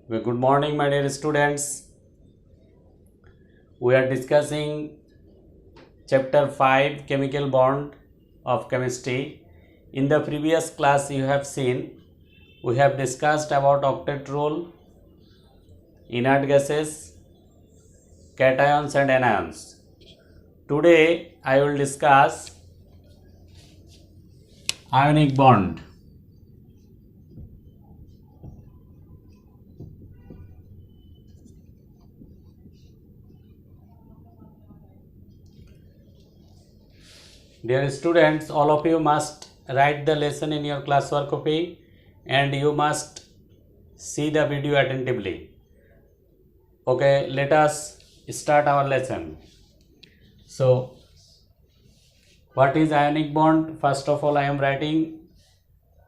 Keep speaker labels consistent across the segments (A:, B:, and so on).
A: Well, good morning, my dear students. We are discussing chapter 5 chemical bond of chemistry. In the previous class, you have seen we have discussed about octet rule, inert gases, cations, and anions. Today, I will discuss ionic bond. Dear students, all of you must write the lesson in your classwork copy and you must see the video attentively. Okay, let us start our lesson. So, what is ionic bond? First of all, I am writing.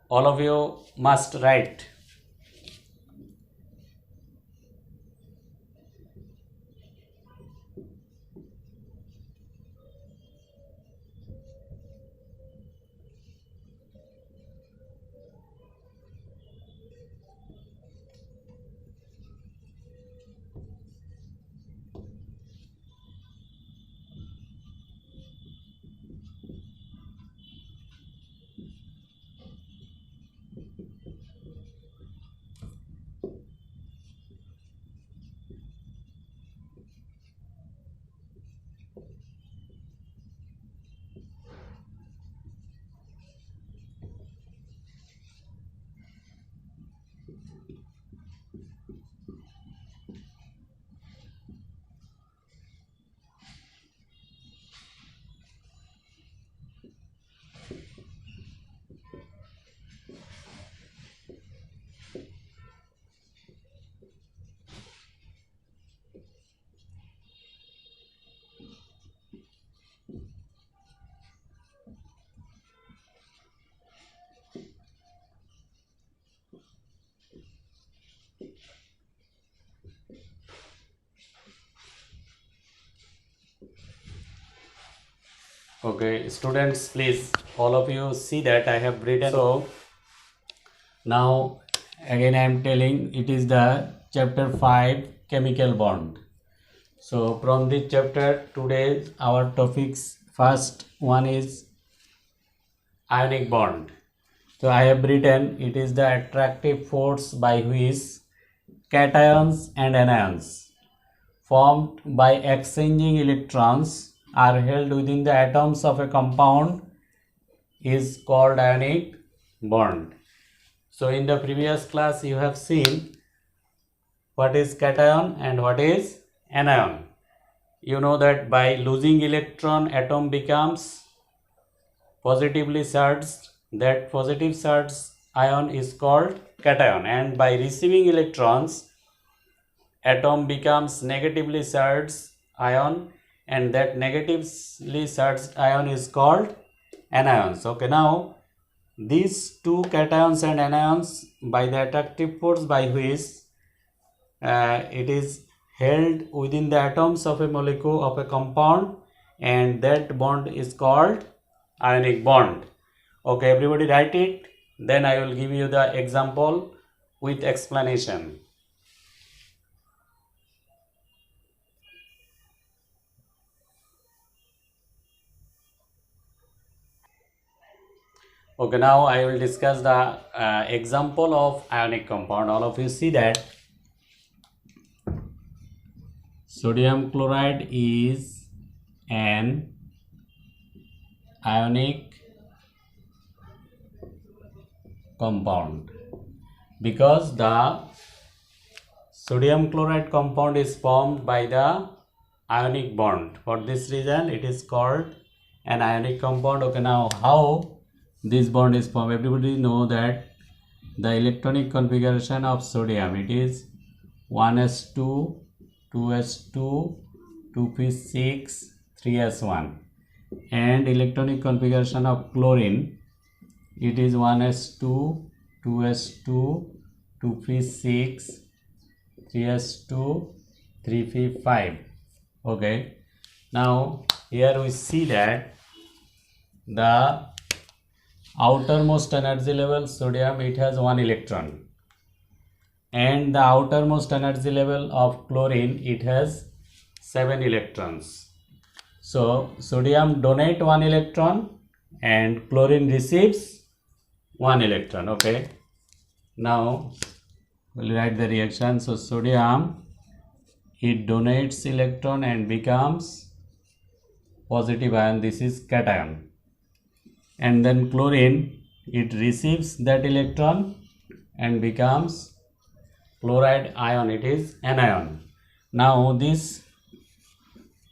A: All of you must write. Okay, students, please, all of you see that I have written. So, now again I am telling it is the chapter 5 chemical bond. So, from this chapter, today our topics first one is ionic bond. So, I have written it is the attractive force by which cations and anions formed by exchanging electrons are held within the atoms of a compound is called ionic bond. So in the previous class you have seen what is cation and what is anion. You know that by losing electron atom becomes positively charged. That positive charged ion is called cation, and by receiving electrons atom becomes negatively charged ion, and that negatively charged ion is called anions. Okay, now these two cations and anions by the attractive force by which it is held within the atoms of a molecule of a compound, and that bond is called ionic bond. Okay, everybody write it. Then I will give you the example with explanation. Okay, now I will discuss the example of ionic compound. All of you see that sodium chloride is an ionic compound because the sodium chloride compound is formed by the ionic bond. For this reason it is called an ionic compound. Okay, now how this bond is formed? Everybody know that the electronic configuration of sodium, it is 1s2, 2s2, 2p6, 3s1, and electronic configuration of chlorine, it is 1s2, 2s2, 2p6, 3s2, 3p5. Okay, now here we see that the outermost energy level sodium, it has one electron, and the outermost energy level of chlorine, it has 7 electrons. So sodium donate 1 electron and chlorine receives 1 electron. Okay, now we'll write the reaction. So sodium, it donates electron and becomes positive ion, this is cation, and then chlorine, it receives that electron and becomes chloride ion, it is anion. Now this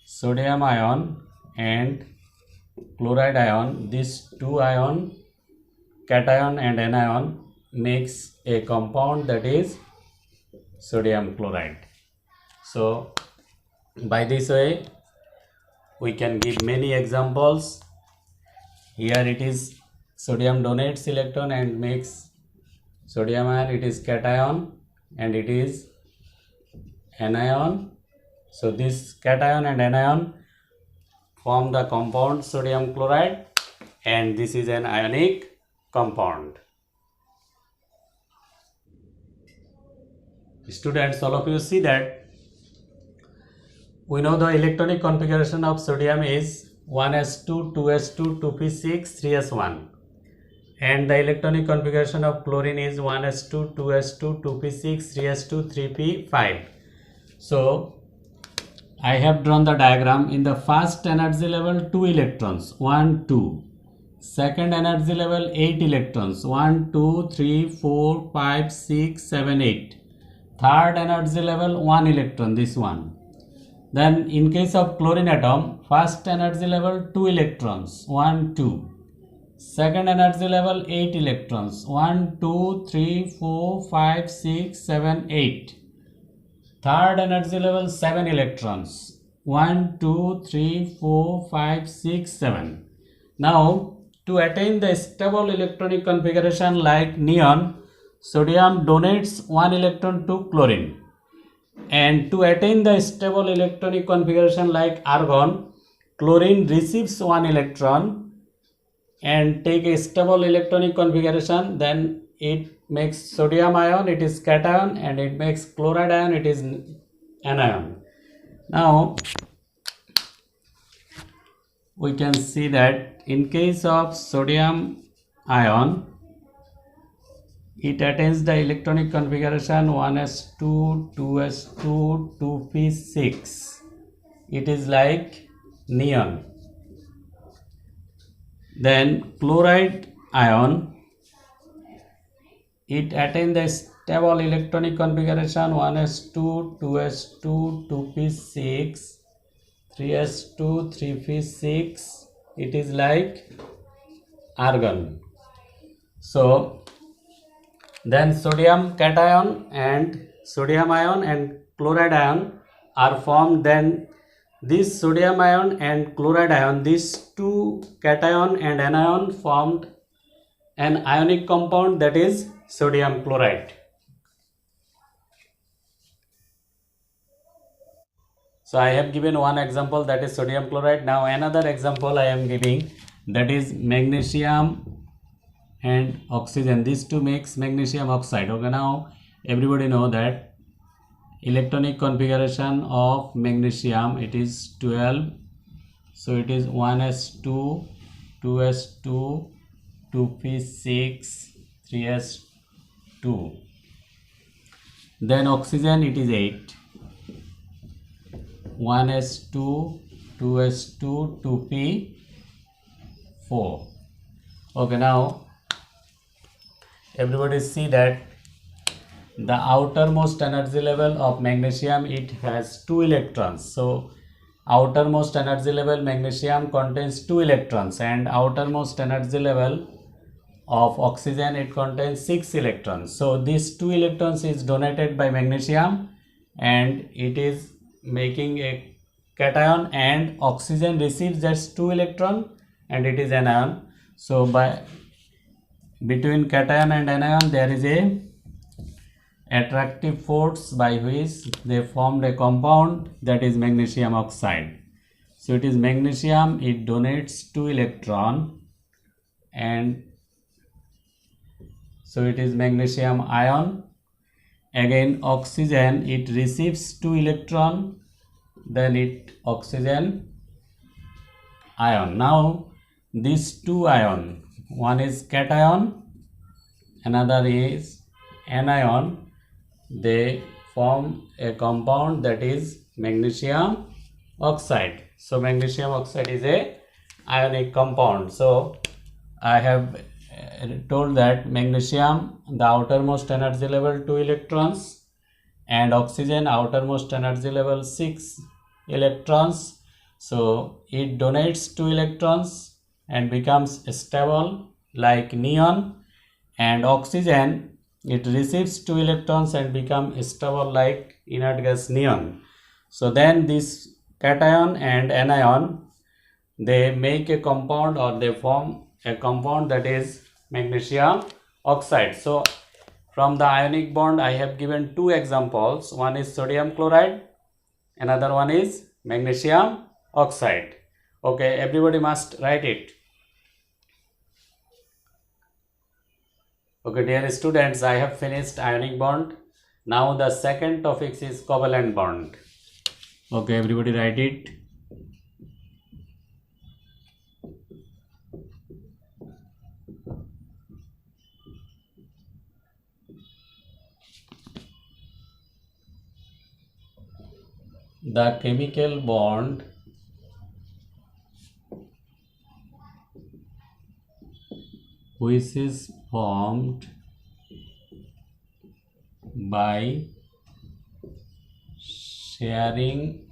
A: sodium ion and chloride ion, these two ion, cation and anion, makes a compound that is sodium chloride. So by this way we can give many examples. Here it is sodium donates electron and makes sodium ion, it is cation and it is anion. So this cation and anion form the compound sodium chloride, and this is an ionic compound. Students, all of you see that we know the electronic configuration of sodium is 1s2, 2s2, 2p6, 3s1, and the electronic configuration of chlorine is 1s2, 2s2, 2p6, 3s2, 3p5. So I have drawn the diagram. In the first energy level 2 electrons, 1, 2. Second energy level 8 electrons, 1, 2, 3, 4, 5, 6, 7, 8. Third energy level 1 electron, this one. Then in case of chlorine atom, first energy level 2 electrons, 1, 2. Second energy level 8 electrons, 1, 2, 3, 4, 5, 6, 7, 8. Third energy level 7 electrons, 1, 2, 3, 4, 5, 6, 7. Now to attain the stable electronic configuration like neon, sodium donates 1 electron to chlorine, and to attain the stable electronic configuration like argon, chlorine receives 1 electron and take a stable electronic configuration, then it makes sodium ion, it is cation, and it makes chloride ion, it is anion. Now we can see that in case of sodium ion, it attains the electronic configuration 1s2, 2s2, 2p6. It is like neon. Then chloride ion, it attains the stable electronic configuration 1s2, 2s2, 2p6, 3s2, 3p6. It is like argon. So then sodium cation and sodium ion and chloride ion are formed. Then this sodium ion and chloride ion, these two cation and anion formed an ionic compound that is sodium chloride. So I have given one example, that is sodium chloride. Now another example I am giving, that is magnesium and oxygen. These two makes magnesium oxide. Okay, now everybody know that electronic configuration of magnesium, it is 12. So it is 1s2, 2s2, 2p6, 3s2. Then oxygen, it is 8. 1s2, 2s2, 2p4. Okay, now everybody see that the outermost energy level of magnesium, it has 2 electrons. So outermost energy level magnesium contains 2 electrons, and outermost energy level of oxygen, it contains 6 electrons. So these 2 electrons is donated by magnesium and it is making a cation, and oxygen receives just 2 electron and it is anion. So by between cation and anion there is a attractive force by which they formed a compound, that is magnesium oxide. So it is magnesium, it donates 2 electron, and so it is magnesium ion, Again oxygen, it receives 2 electron, then it oxygen ion. Now these 2 ion, one is cation, another is anion, they form a compound that is magnesium oxide. So magnesium oxide is a ionic compound. So I have told that magnesium, the outermost energy level 2 electrons, and oxygen outermost energy level 6 electrons. So it donates 2 electrons and becomes stable like neon, and oxygen, it receives 2 electrons and becomes stable like inert gas neon. So then this cation and anion, they make a compound, or they form a compound that is magnesium oxide. So from the ionic bond I have given 2 examples. One is sodium chloride, another one is magnesium oxide. Okay, everybody must write it. Okay, dear students, I have finished ionic bond. Now the second topic is covalent bond. Okay, everybody write it. The chemical bond which is formed by sharing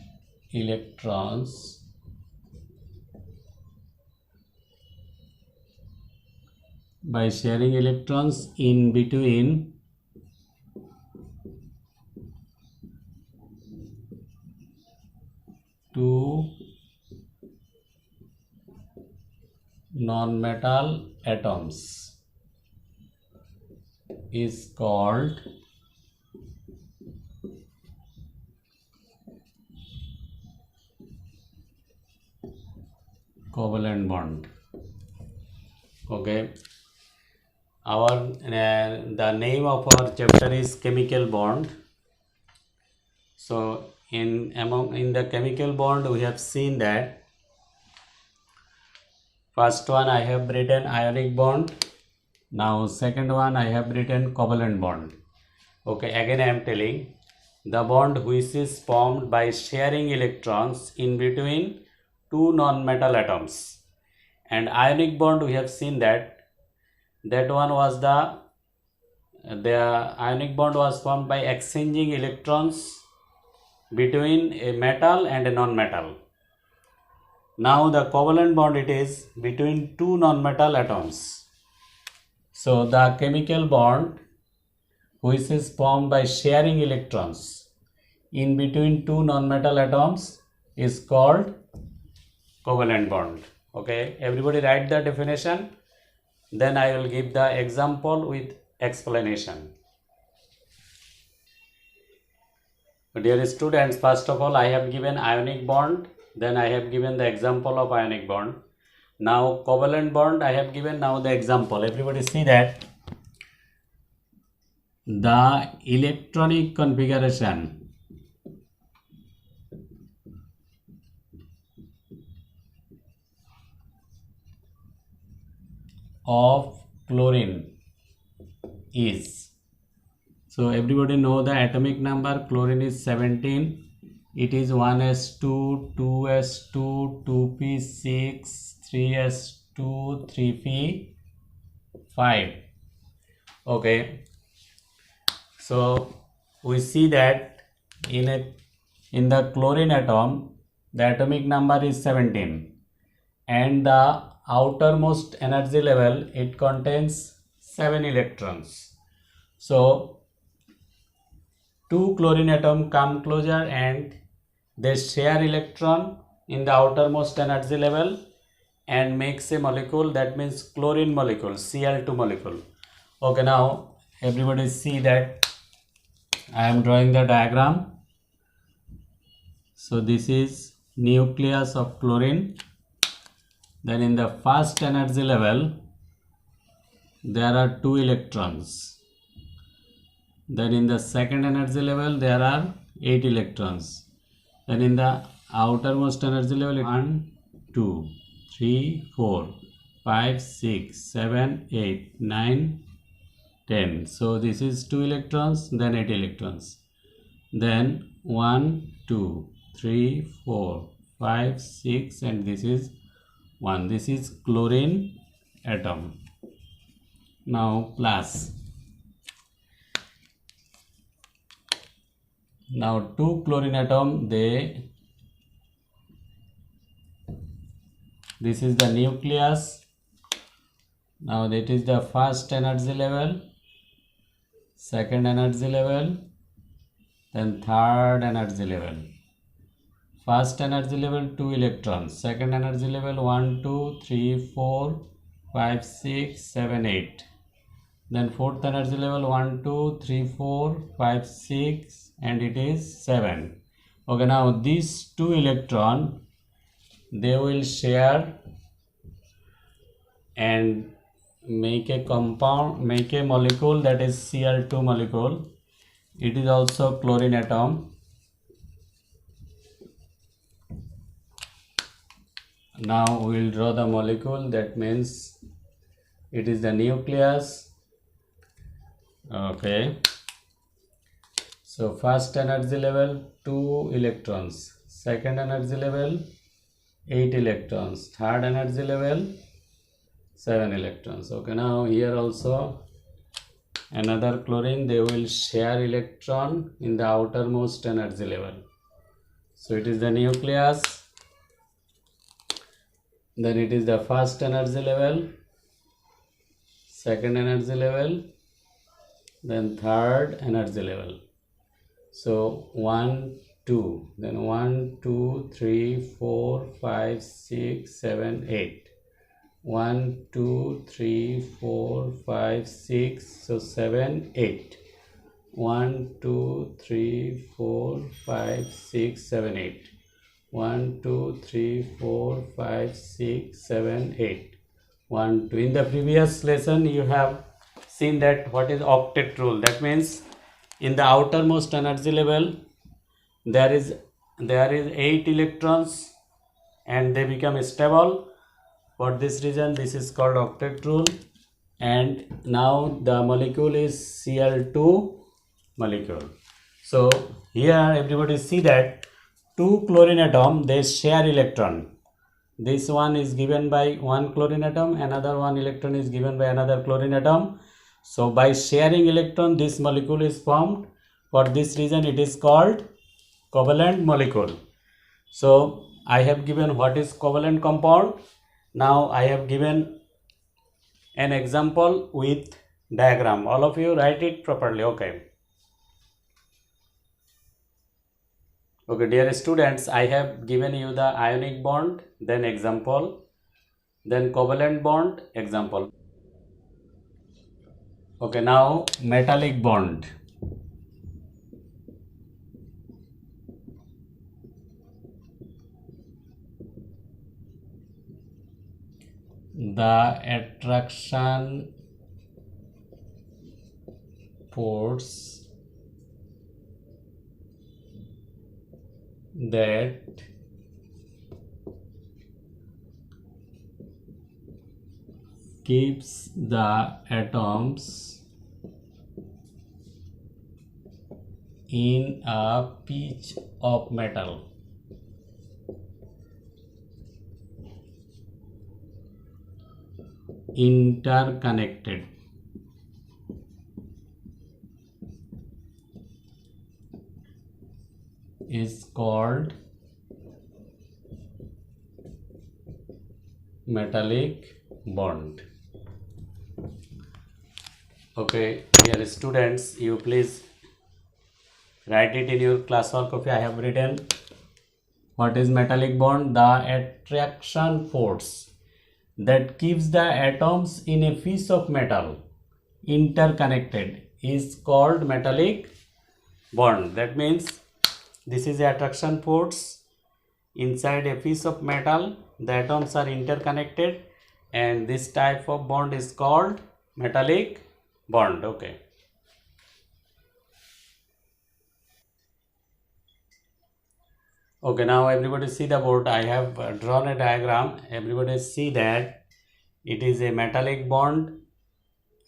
A: electrons in between two non-metal atoms is called covalent bond. Okay, our the name of our chapter is chemical bond. So in the chemical bond we have seen that first one I have written ionic bond. Now second one I have written covalent bond. Okay, again I am telling, the bond which is formed by sharing electrons in between two non-metal atoms. And ionic bond we have seen that one was the ionic bond was formed by exchanging electrons between a metal and a non-metal. Now the covalent bond, it is between two non-metal atoms. So the chemical bond which is formed by sharing electrons in between two non-metal atoms is called covalent bond. Okay, everybody write the definition, then I will give the example with explanation. Dear students, first of all I have given ionic bond, then I have given the example of ionic bond. Now covalent bond I have given now the example. Everybody see that the electronic configuration of chlorine is, so everybody know the atomic number, chlorine is 17. It is 1s2, 2s2, 2p6, 3s2, 3p5. Okay, so we see that in the chlorine atom the atomic number is 17 and the outermost energy level, it contains 7 electrons. So two chlorine atom come closer and they share electron in the outermost energy level and makes a molecule, that means chlorine molecule, Cl2 molecule. Okay, now everybody see that I am drawing the diagram. So this is nucleus of chlorine. Then in the first energy level there are 2 electrons. Then in the second energy level there are 8 electrons. Then in the outermost energy level 1, 2, 3, 4, 5, 6, 7, 8, 9, 10. So this is 2 electrons, then 8 electrons. Then 1, 2, 3, 4, 5, 6, and this is 1. This is chlorine atom. Now plus. Now 2 chlorine atom, this is the nucleus. Now that is the first energy level, second energy level, then third energy level. First energy level 2 electrons, second energy level 1, 2, 3, 4, 5, 6, 7, 8. Then fourth energy level 1, 2, 3, 4, 5, 6, and it is 7. Okay, now these 2 electron, they will share and make a compound, make a molecule, that is Cl2 molecule. It is also chlorine atom. Now we will draw the molecule. That means it is the nucleus. Okay, so first energy level 2 electrons, second energy level 8 electrons, third energy level 7 electrons. Okay, now here also another chlorine, they will share electron in the outermost energy level. So it is the nucleus, then it is the first energy level, second energy level, then third energy level. So 1, 2, then 1, 2, 3, 4, 5, 6, 7, 8. 1, 2, 3, 4, 5, 6, so 7, 8. 1, 2, 3, 4, 5, 6, 7, 8. 1, 2, 3, 4, 5, 6, 7, 8. 1, 2. In the previous lesson you have seen that what is octet rule. That means in the outermost energy level there is 8 electrons and they become stable. For this reason this is called octet rule. And now the molecule is Cl2 molecule. So here everybody see that 2 chlorine atom, they share electron. This one is given by one chlorine atom, another one electron is given by another chlorine atom. So by sharing electron this molecule is formed. For this reason it is called covalent molecule. So I have given what is covalent compound. Now I have given an example with diagram. All of you write it properly. Okay. Okay, dear students, I have given you the ionic bond, then example, then covalent bond, example. Okay, now metallic bond. The attraction force that keeps the atoms in a pitch of metal interconnected is called metallic bond. Okay, dear students, you please write it in your classwork. Okay, I have written what is metallic bond. The attraction force that keeps the atoms in a piece of metal interconnected is called metallic bond. That means this is the attraction force inside a piece of metal. The atoms are interconnected and this type of bond is called metallic bond. Okay. Okay, now everybody see the board. I have drawn a diagram. Everybody see that it is a metallic bond.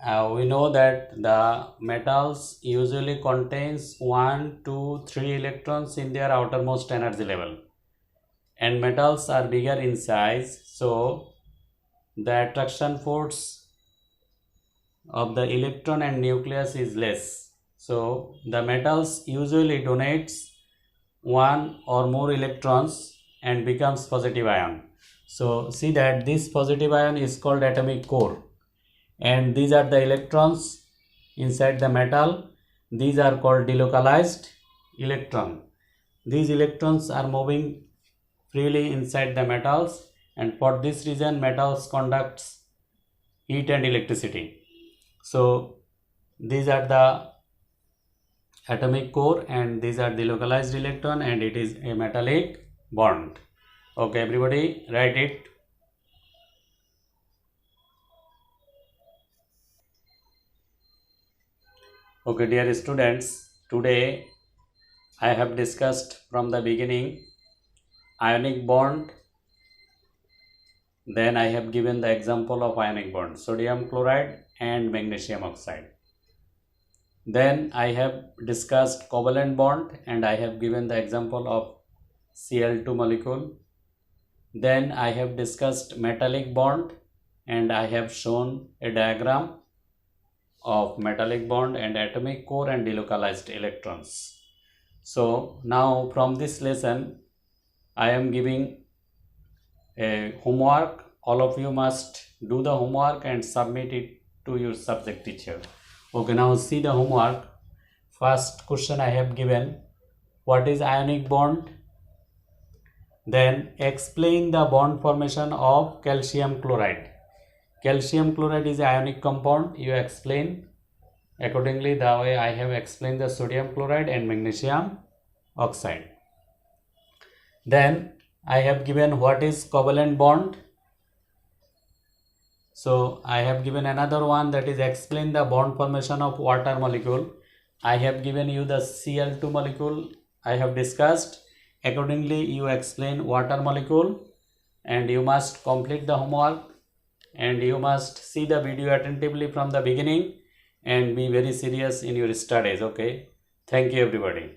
A: We know that the metals usually contains 1, 2, 3 electrons in their outermost energy level, and metals are bigger in size, so the attraction force of the electron and nucleus is less. So the metals usually donates one or more electrons and becomes positive ion. So see that this positive ion is called atomic core, and these are the electrons inside the metal. These are called delocalized electron. These electrons are moving freely inside the metals, and for this reason metals conducts heat and electricity. So these are the atomic core and these are the localized electron, and it is a metallic bond. Okay, everybody write it. Okay, dear students, today I have discussed from the beginning ionic bond. Then I have given the example of ionic bond, sodium chloride and magnesium oxide. Then I have discussed covalent bond and I have given the example of Cl2 molecule. Then I have discussed metallic bond and I have shown a diagram of metallic bond and atomic core and delocalized electrons. So now from this lesson I am giving a homework. All of you must do the homework and submit it to your subject teacher. Okay, now see the homework. First question I have given, what is ionic bond? Then explain the bond formation of calcium chloride. Calcium chloride is ionic compound. You explain accordingly the way I have explained the sodium chloride and magnesium oxide. Then I have given what is covalent bond. So I have given another one, that is explain the bond formation of water molecule. I have given you the Cl2 molecule I have discussed. Accordingly you explain water molecule, and you must complete the homework and you must see the video attentively from the beginning and be very serious in your studies. Okay, thank you everybody.